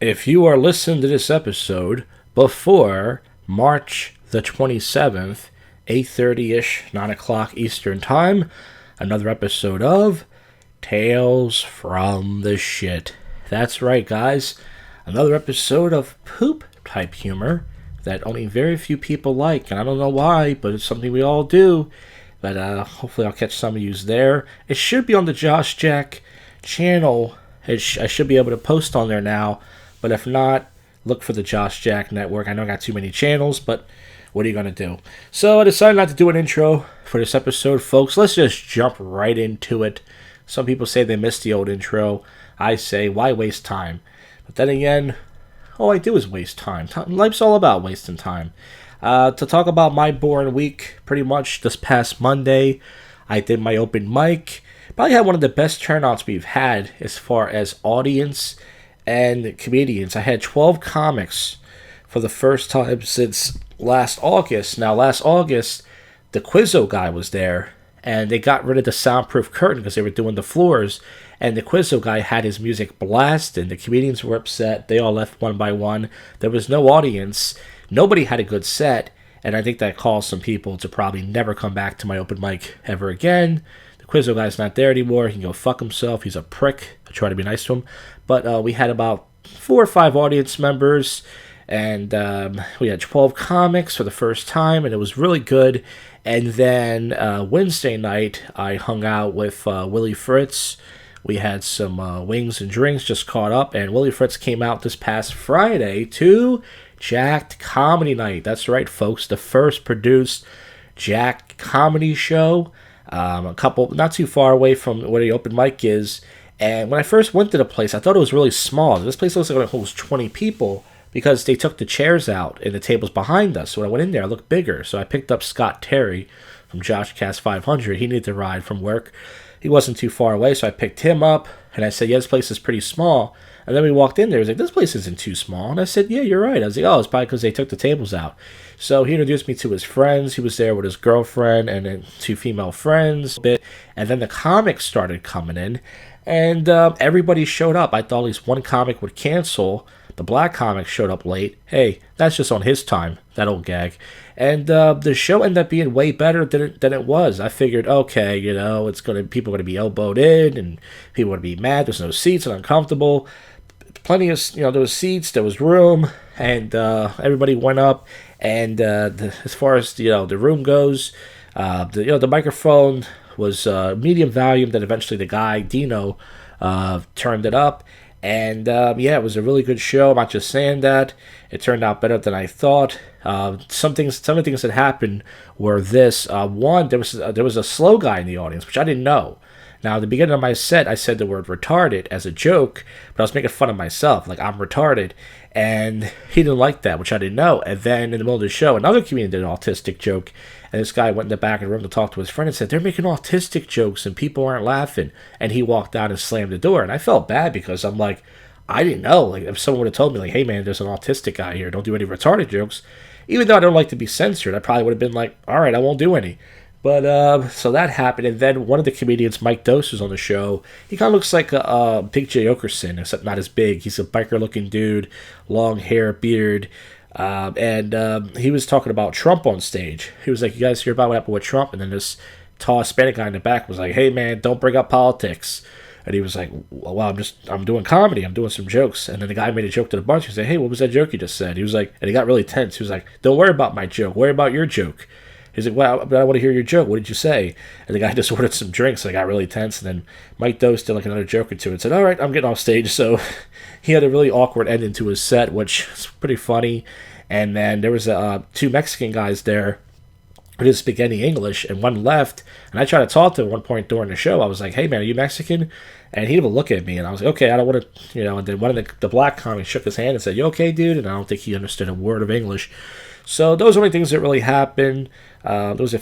If you are listening to this episode before March the 27th, 8:30ish, 9 o'clock Eastern Time, another episode of Tales from the Shit. That's right, guys. Another episode of poop-type humor that only very few people like, and I don't know why, but it's something we all do. But hopefully I'll catch some of you there. It should be on the JoshCast channel. I should be able to post on there now. But if not, look for the JoshCast network. I know I got too many channels, but what are you going to do? So I decided not to do an intro for this episode, folks. Let's just jump right into it. Some people say they missed the old intro. I say, why waste time? But then again, all I do is waste time. Life's all about wasting time. To talk about my boring week, pretty much this past Monday, I did my open mic. Probably had one of the best turnouts we've had as far as audience and comedians. I had 12 comics for the first time since last August. Now, last August, the Quizzo guy was there, and they got rid of the soundproof curtain because they were doing the floors, and the Quizzo guy had his music blasting. The comedians were upset. They all left one by one. There was no audience. Nobody had a good set, and I think that caused some people to probably never come back to my open mic ever again. The Quizzo guy's not there anymore. He can go fuck himself. He's a prick. I try to be nice to him. But we had about 4 or 5 audience members, and we had 12 comics for the first time, and it was really good. And then Wednesday night, I hung out with Willie Fritz. We had some wings and drinks, just caught up, and Willie Fritz came out this past Friday to Jak'd Comedy Night. That's right, folks, the first produced Jak'd comedy show. A couple, not too far away from where the open mic is. And when I first went to the place, I thought it was really small. This place looks like it holds 20 people because they took the chairs out and the tables behind us. So when I went in there, it looked bigger. So I picked up Scott Terry from JoshCast 500. He needed to ride from work. He wasn't too far away, so I picked him up. And I said, yeah, this place is pretty small. And then we walked in there. He was like, this place isn't too small. And I said, yeah, you're right. I was like, oh, it's probably because they took the tables out. So he introduced me to his friends. He was there with his girlfriend and then 2 female friends. And then the comics started coming in. And everybody showed up. I thought at least one comic would cancel. The black comic showed up late. Hey, that's just on his time, that old gag. And the show ended up being way better than it was. I figured, okay, people are gonna be elbowed in, and people are gonna be mad. There's no seats and uncomfortable. Plenty of, there was seats, there was room, and everybody went up. And as far as the room goes, the microphone was medium volume. Then eventually the guy Dino turned it up. And it was a really good show. I'm not just saying that. It turned out better than I thought. Some of the things that happened were this. One, there was a slow guy in the audience, which I didn't know. Now, at the beginning of my set, I said the word retarded as a joke, but I was making fun of myself, like I'm retarded. And he didn't like that, which I didn't know. And then in the middle of the show, another comedian did an autistic joke. And this guy went in the back of the room to talk to his friend and said, they're making autistic jokes and people aren't laughing. And he walked out and slammed the door. And I felt bad because I'm like, I didn't know. Like, if someone would have told me, like, hey, man, there's an autistic guy here. Don't do any retarded jokes. Even though I don't like to be censored, I probably would have been like, all right, I won't do any. But, so that happened. And then one of the comedians, Mike Dose, was on the show. He kind of looks like a Big J. Okerson, except not as big. He's a biker-looking dude, long hair, beard. And he was talking about Trump on stage. He was like, you guys hear about what happened with Trump? And then this tall Hispanic guy in the back was like, hey, man, don't bring up politics. And he was like, well, I'm doing comedy. I'm doing some jokes. And then the guy made a joke to the bunch. He said, hey, what was that joke you just said? He was like, and he got really tense. He was like, don't worry about my joke. Worry about your joke. He's like, well, but I want to hear your joke. What did you say? And the guy just ordered some drinks. So I got really tense. And then Mike Dose did like another joke or two and said, all right, I'm getting off stage. So he had a really awkward ending to his set, which is pretty funny. And then there was 2 Mexican guys there who didn't speak any English, and one left. And I tried to talk to him at one point during the show. I was like, hey, man, are you Mexican? And he didn't even look at me. And I was like, okay, I don't want to, And then one of the black comics shook his hand and said, you okay, dude? And I don't think he understood a word of English. So those are the only things that really happened. There was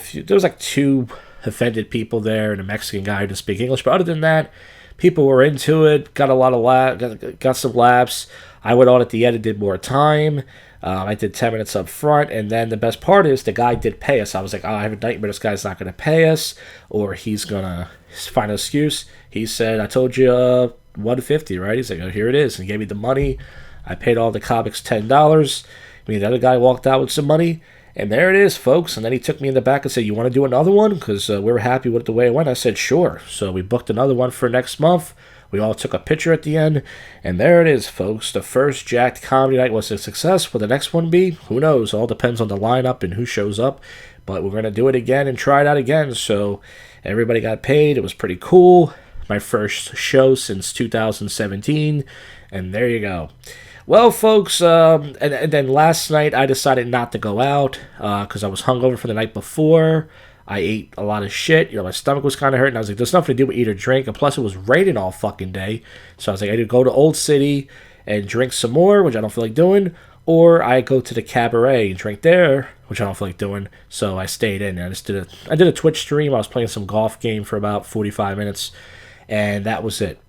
like 2 offended people there and a Mexican guy who didn't speak English. But other than that, people were into it, got a lot of got some laughs. I went on at the end and did more time. I did 10 minutes up front, and then the best part is the guy did pay us. I was like, oh, I have a nightmare this guy's not going to pay us, or he's going to find an excuse. He said, I told you $150, right? He's like, oh, here it is, and he gave me the money. I paid all the comics $10. Me and the other guy walked out with some money. And there it is, folks. And then he took me in the back and said, you want to do another one? Because we were happy with the way it went. I said, sure. So we booked another one for next month. We all took a picture at the end. And there it is, folks. The first Jak'd comedy night was a success. Will the next one be? Who knows? All depends on the lineup and who shows up. But we're going to do it again and try it out again. So everybody got paid. It was pretty cool. My first show since 2017. And there you go. Well, folks, and then last night I decided not to go out because I was hungover from the night before. I ate a lot of shit. My stomach was kind of hurting. I was like, there's nothing to do but eat or drink. And plus, it was raining all fucking day. So I was like, I either go to Old City and drink some more, which I don't feel like doing, or I go to the cabaret and drink there, which I don't feel like doing. So I stayed in. I did a Twitch stream. I was playing some golf game for about 45 minutes, and that was it.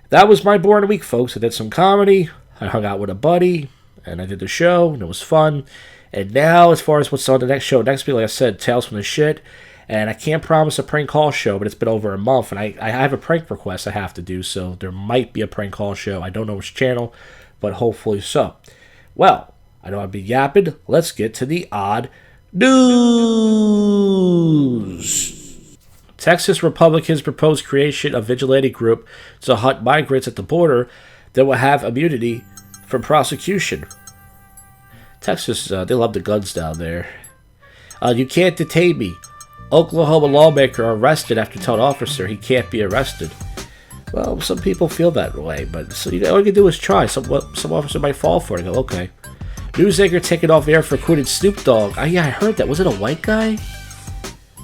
That was my boring week, folks. I did some comedy. I hung out with a buddy, and I did the show, and it was fun. And now, as far as what's on the next show, next week, like I said, Tales from the Shit. And I can't promise a prank call show, but it's been over a month, and I have a prank request I have to do, so there might be a prank call show. I don't know which channel, but hopefully so. Well, I know I've been yapping. Let's get to the odd news. Texas Republicans propose creation of vigilante group to hunt migrants at the border that will have immunity from prosecution. Texas, they love the guns down there. You can't detain me. Oklahoma lawmaker arrested after telling officer he can't be arrested. Well, some people feel that way, but so all you can do is try. Some officer might fall for it and go, okay. News anchor taken off air for quoted Snoop Dogg. Yeah, I heard that. Was it a white guy?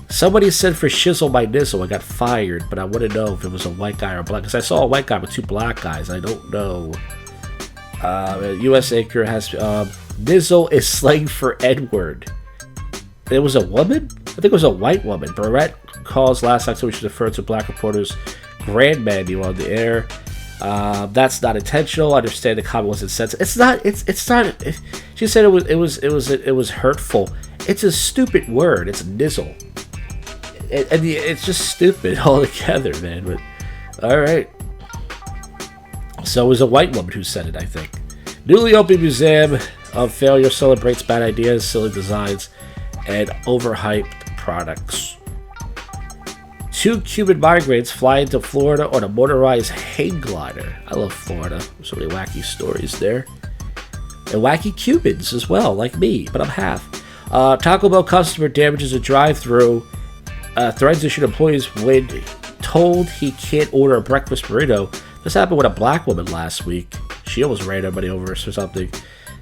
Somebody said for shizzle my nizzle I got fired, but I wouldn't know if it was a white guy or a black. Because I saw a white guy with two black guys. I don't know. U.S. anchor has nizzle is slang for N-word. It was a woman? I think it was a white woman. Barrett calls last October she referred to black reporters' grandmenu on the air. That's not intentional. I understand the comment wasn't sensitive. It's not. It's not. She said it was hurtful. It's a stupid word. It's nizzle. And it's just stupid altogether, man. But all right. So it was a white woman who said it, I think. Newly opened museum of failure celebrates bad ideas, silly designs, and overhyped products. 2 Cuban migrants fly into Florida on a motorized hang glider. I love Florida. There's so many wacky stories there. And wacky Cubans as well, like me, but I'm half. Taco Bell customer damages a drive-thru. Threatens to shoot employees when told he can't order a breakfast burrito. This happened with a black woman last week. She almost ran everybody over or something.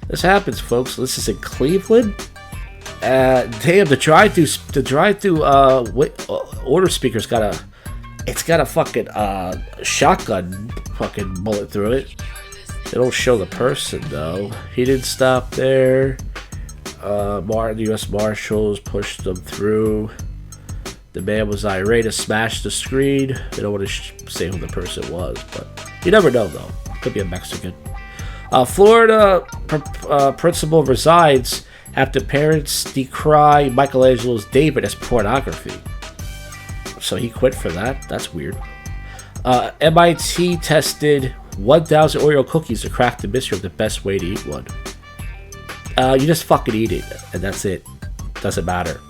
This happens, folks. This is in Cleveland. Damn, the drive-thru order speaker's got a fucking shotgun fucking bullet through it. They don't show the person though. He didn't stop there. U.S. Marshals pushed them through. The man was irate and smashed the screen. They don't want to say who the person was, but you never know though. Could be a Mexican. Florida principal resigns after parents decry Michelangelo's David as pornography. So he quit for that. That's weird. MIT tested 1,000 Oreo cookies to crack the mystery of the best way to eat one. You just fucking eat it, and that's it. Doesn't matter.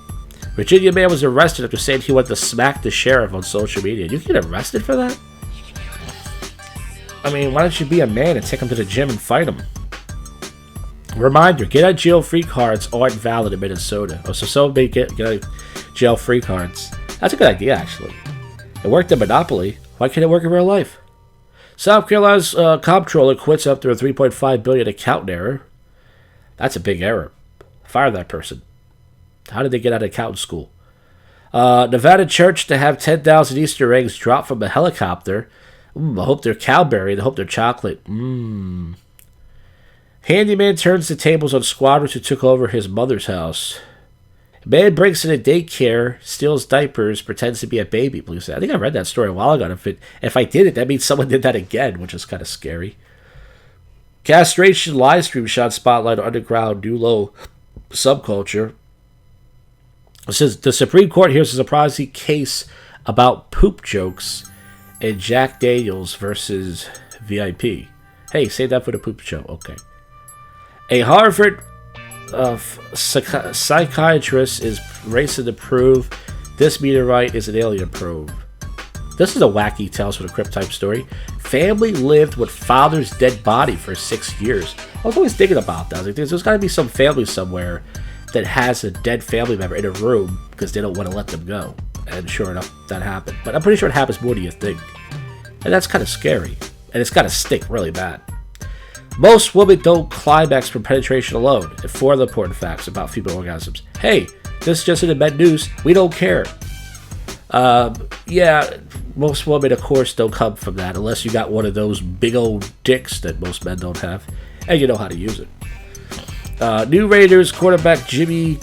Virginia man was arrested after saying he wanted to smack the sheriff on social media. You get arrested for that? I mean, why don't you be a man and take him to the gym and fight him? Reminder, get out jail free cards aren't valid in Minnesota. Oh, so somebody get out jail free cards. That's a good idea, actually. It worked at Monopoly. Why can't it work in real life? South Carolina's comptroller quits after a $3.5 billion accountant error. That's a big error. Fire that person. How did they get out of accountant school? Nevada church to have 10,000 Easter eggs dropped from a helicopter. I hope they're cowberry. I hope they're chocolate. Handyman turns the tables on squatters who took over his mother's house. Man breaks into daycare, steals diapers, pretends to be a baby. Police say. I think I read that story a while ago. If I did it, that means someone did that again, which is kind of scary. Castration live stream shot spotlight on underground Nulo subculture. It says the Supreme Court hears a surprising case about poop jokes in Jack Daniels versus VIP. Hey, save that for the poop show. Okay. A Harvard psychiatrist is racing to prove this meteorite is an alien probe. This is a wacky Tales from the Crypt type story. Family lived with father's dead body for 6 years. I was always thinking about that. I was like, there's got to be some family somewhere that has a dead family member in a room because they don't want to let them go. And sure enough, that happened. But I'm pretty sure it happens more than you think. And that's kind of scary. And it's got to stink really bad. Most women don't climax from penetration alone. And 4 other important facts about female orgasms. Hey, this is just in the med news. We don't care. Yeah, most women, of course, don't come from that unless you got one of those big old dicks that most men don't have. And you know how to use it. New Raiders quarterback Jimmy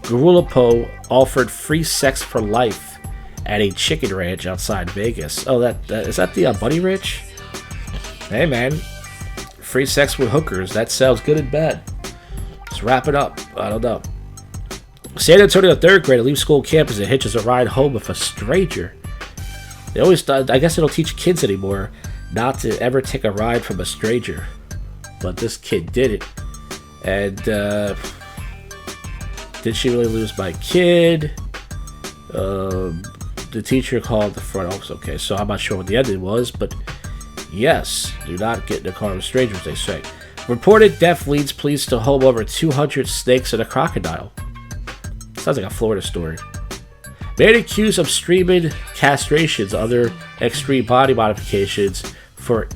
Garoppolo offered free sex for life at a chicken ranch outside Vegas. Oh, is that the Bunny Ranch? Hey, man. Free sex with hookers. That sounds good and bad. Let's wrap it up. I don't know. San Antonio third grader leaves school campus and hitches a ride home with a stranger. They always thought, I guess they don't teach kids anymore not to ever take a ride from a stranger. But this kid did it. And, did she really lose my kid? The teacher called the front office. Okay, so I'm not sure what the ending was, but yes, do not get in a car with strangers, they say. Reported death leads police to home over 200 snakes and a crocodile. Sounds like a Florida story. Man accused of streaming castrations, other extreme body modifications for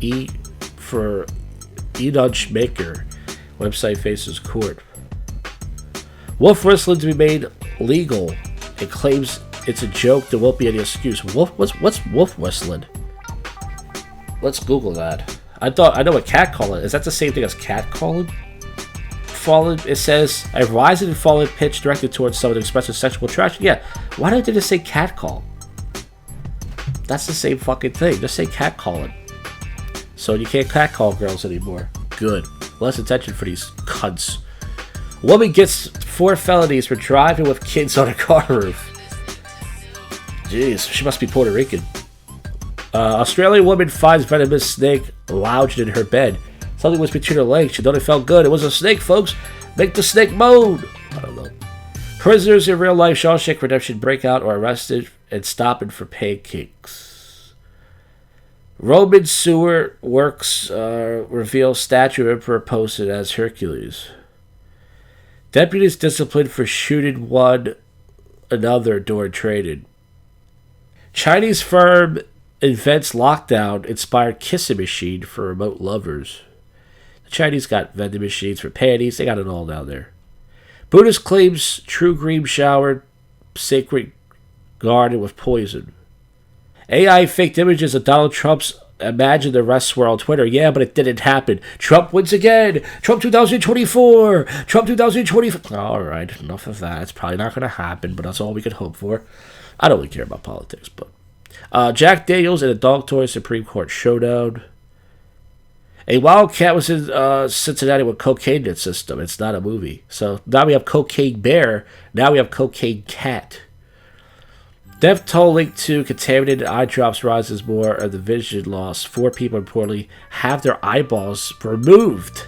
Enudge Maker. Website faces court. Wolf wrestling to be made legal. It claims it's a joke. There won't be any excuse. What's wolf whistling? Let's Google that. I know what catcalling is. That the same thing as catcalling? Fallen. It says a rising and falling pitch directed towards someone expressing sexual attraction. Yeah. Why don't they just say catcall? That's the same fucking thing. Just say catcalling. So you can't catcall girls anymore. Good. Less attention for these cunts. Woman gets 4 felonies for driving with kids on a car roof. Jeez, she must be Puerto Rican. Australian woman finds venomous snake lounging in her bed. Something was between her legs. She thought it felt good. It was a snake, folks. Make the snake moan. I don't know. Prisoners in real life Shawshank Redemption break out or arrested and stopping for pancakes. Roman sewer works reveal statue of Emperor posted as Hercules. Deputies disciplined for shooting one another during training. Chinese firm invents lockdown-inspired kissing machine for remote lovers. The Chinese got vending machines for panties. They got it all down there. Buddhist claims true green shower sacred garden with poison. AI faked images of Donald Trump's Imagine the Rest were on Twitter. Yeah, but it didn't happen. Trump wins again. Trump 2024. Trump 2024. All right, enough of that. It's probably not going to happen, but that's all we could hope for. I don't really care about politics, but Jack Daniels in a dog toy Supreme Court showdown. A wildcat was in Cincinnati with cocaine in its system. It's not a movie. So now we have Cocaine Bear. Now we have Cocaine Cat. Death toll linked to contaminated eye drops rises more of the vision loss. 4 people reportedly have their eyeballs removed.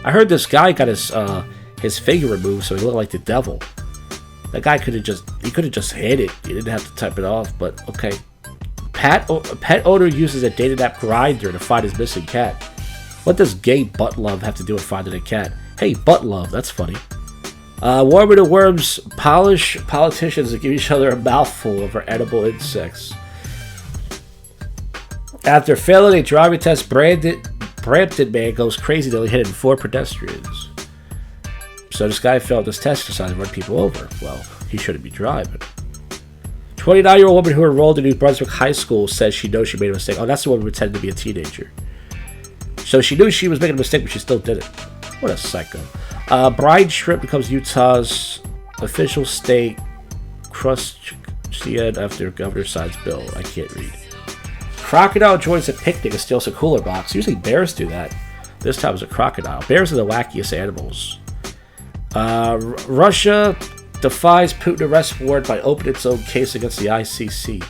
I heard this guy got his finger removed so he looked like the devil. That guy could have just hit it. He didn't have to type it off, but okay. Pet owner uses a dating app Grindr to find his missing cat. What does gay butt love have to do with finding a cat? Hey, butt love, that's funny. Warmer the worms polish politicians to give each other a mouthful of our edible insects. After failing a driving test, Brampton man goes crazy till he hit 4 pedestrians. So this guy failed this test, decided to run people over. Well, he shouldn't be driving. 29-year-old woman who enrolled in New Brunswick High School says she knows she made a mistake. Oh, that's the one who pretended to be a teenager. So she knew she was making a mistake, but she still did it. What a psycho. Brine shrimp becomes Utah's official state crustacean after governor signs bill. I can't read. Crocodile joins a picnic and steals a cooler box. Usually bears do that. This time it's a crocodile. Bears are the wackiest animals. Russia defies Putin arrest warrant by opening its own case against the ICC.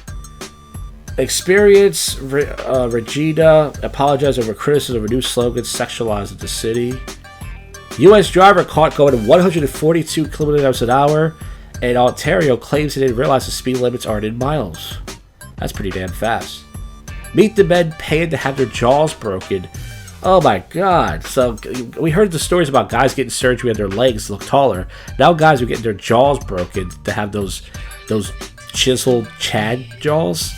Experience Regina apologized over criticism of a new slogan sexualizing the city. U.S. driver caught going 142 kilometers an hour in Ontario claims he didn't realize the speed limits aren't in miles. That's pretty damn fast. Meet the men paid to have their jaws broken. Oh my god. So we heard the stories about guys getting surgery on their legs to look taller. Now guys are getting their jaws broken to have those chiseled Chad jaws.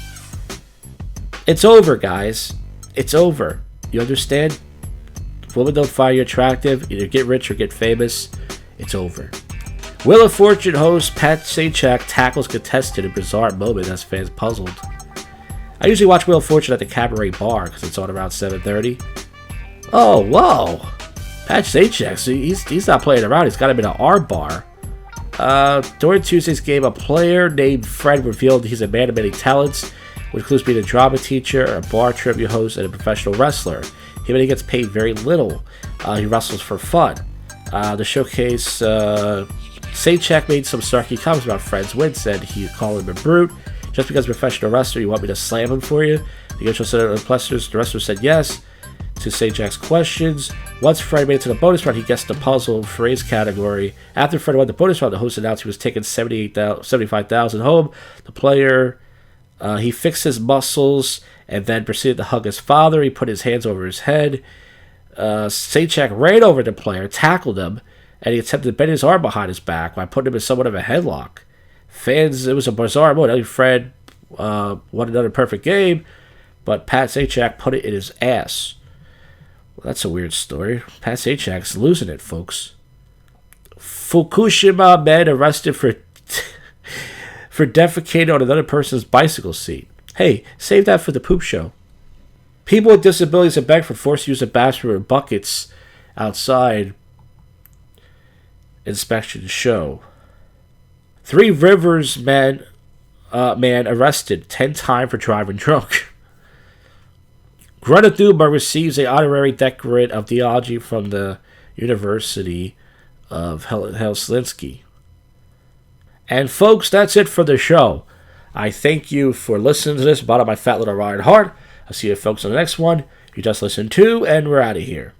It's over, guys. It's over. You understand? If women don't find you attractive, either get rich or get famous. It's over. Wheel of Fortune host Pat Sajak tackles contestant in bizarre moment as fans puzzled. I usually watch Wheel of Fortune at the Cabaret Bar because it's on around 7:30. Oh, whoa. Pat Sajak, so he's not playing around. He's got him in an R bar. During Tuesday's game, a player named Fred revealed he's a man of many talents, which includes being a drama teacher, a bar trivia host, and a professional wrestler. He gets paid very little. He wrestles for fun. The showcase, Sajak made some snarky comments about Fred's win, said he called him a brute. Just because he's a professional wrestler, you want me to slam him for you? The wrestler said yes to Sajak's questions. Once Fred made it to the bonus round, he guessed the puzzle phrase category. After Fred won the bonus round, the host announced he was taking $75,000 home. The player, he fixed his muscles and then proceeded to hug his father. He put his hands over his head. Sajak ran over the player, tackled him, and he attempted to bend his arm behind his back by putting him in somewhat of a headlock. Fans, it was a bizarre moment. Fred won another perfect game, but Pat Sajak put it in his ass. Well, that's a weird story. Pat Sajak's losing it, folks. Fukushima man arrested for defecating on another person's bicycle seat. Hey, save that for the poop show. People with disabilities are begged for forced use of bathroom and buckets outside. Inspection show. Three Rivers man arrested 10 times for driving drunk. Greta Thunberg receives an honorary doctorate of theology from the University of Helsinki. And folks, that's it for the show. I thank you for listening to this. Bottom of my fat little Ryan Hart. I'll see you folks on the next one. You just listened to, and we're out of here.